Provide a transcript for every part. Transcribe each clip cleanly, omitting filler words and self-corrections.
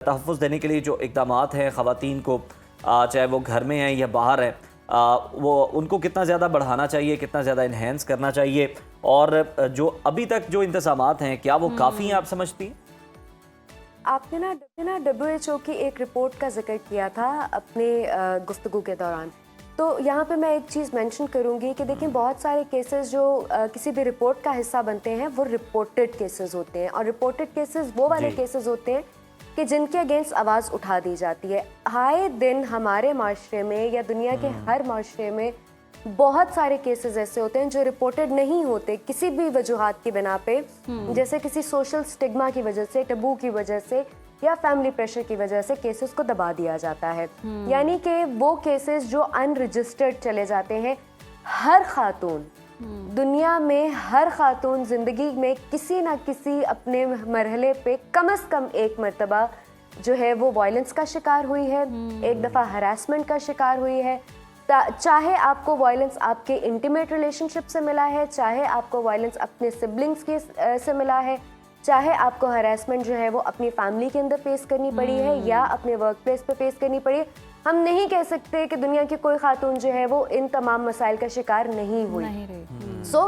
तहफ़्फ़ुज़ देने के लिए जो इक़दामात हैं ख़वातीन को, चाहे वो घर में हैं या बाहर हैं, वो उनको कितना ज़्यादा बढ़ाना चाहिए, कितना ज़्यादा इन्हेंस करना चाहिए, और जो अभी तक जो इंतज़ामात हैं क्या वो काफ़ी हैं, आप समझती हैं? आपने ना WHO की एक रिपोर्ट का जिक्र किया था अपने गुफ्तगू के दौरान। तो यहाँ पे मैं एक चीज़ मेंशन करूँगी कि देखिए बहुत सारे केसेस जो किसी भी रिपोर्ट का हिस्सा बनते हैं वो रिपोर्टेड केसेस होते हैं, और रिपोर्टेड केसेस वो वाले केसेस होते हैं कि जिनके अगेंस्ट आवाज़ उठा दी जाती है। आए दिन हमारे माशरे में या दुनिया के हर माशरे में बहुत सारे केसेस ऐसे होते हैं जो रिपोर्टेड नहीं होते किसी भी वजूहात की बिना पे, जैसे किसी सोशल स्टिग्मा की वजह से, टबू की वजह से या फैमिली प्रेशर की वजह से केसेस को दबा दिया जाता है। यानी कि वो केसेस जो अनरजिस्टर्ड चले जाते हैं। हर खातून दुनिया में, हर खातून जिंदगी में किसी ना किसी अपने मरहले पे कम से कम एक मर्तबा जो है वो वायलेंस का शिकार हुई है, एक दफ़ा हरासमेंट का शिकार हुई है। चाहे आपको वायलेंस आपके इंटीमेट रिलेशनशिप से मिला है, चाहे आपको वायलेंस अपने सिबलिंग्स के से मिला है, चाहे आपको हरासमेंट जो है वो अपनी फैमिली के अंदर फेस करनी पड़ी है या अपने वर्क प्लेस पे फेस करनी पड़ी है। हम नहीं कह सकते कि दुनिया की कोई खातून जो है वो इन तमाम मसाइल का शिकार नहीं हुई। सो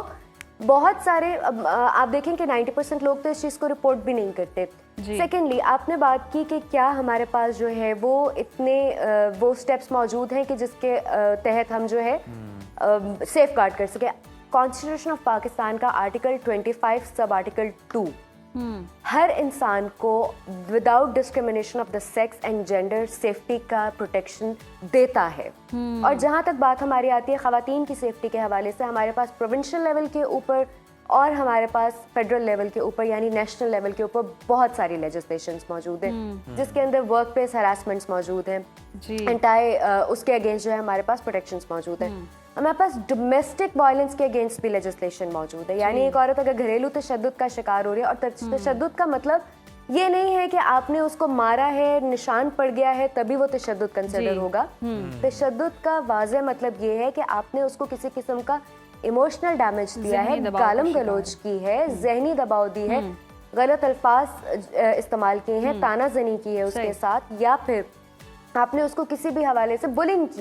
बहुत सारे आप देखें कि 90% लोग तो इस चीज़ को रिपोर्ट भी नहीं करते। सेकेंडली, आपने बात की कि क्या हमारे पास जो है वो इतने वो स्टेप्स मौजूद हैं कि जिसके तहत हम जो है सेफ गार्ड कर सके। कॉन्स्टिट्यूशन ऑफ पाकिस्तान का आर्टिकल 25 सब आर्टिकल 2 हर इंसान को without discrimination of the sex and gender safety का प्रोटेक्शन देता है। और जहाँ तक बात हमारी आती है ख़वातीन की सेफ्टी के हवाले से, हमारे पास प्रोविंशियल लेवल के ऊपर और हमारे पास फेडरल लेवल के ऊपर यानी नेशनल लेवल के ऊपर बहुत सारी लेजिस्लेशंस मौजूद हैं, जिसके अंदर वर्क प्लेस हरासमेंट्स मौजूद हैं, उसके अगेंस्ट जो है हमारे पास प्रोटेक्शंस मौजूद हैं। हमारे पास डोमेस्टिक वायलेंस के अगेंस्ट भी लेजिस्लेशन मौजूद है, यानी एक औरत अगर घरेलू तशद्दुद का शिकार हो रही है, और तशद्दुद का मतलब ये नहीं है कि आपने उसको मारा है, निशान पड़ गया है तभी वो तशद्दुद कंसिडर होगा। तशद्दुद का वाज़ेह मतलब ये है कि आपने उसको किसी किस्म का इमोशनल डैमेज दिया है, गालम गलोच की है, जहनी दबाव दी है, गलत अल्फाज इस्तेमाल किए हैं, तानाजनी की है उसके साथ, या फिर आपने उसको किसी भी हवाले से बुलिंग की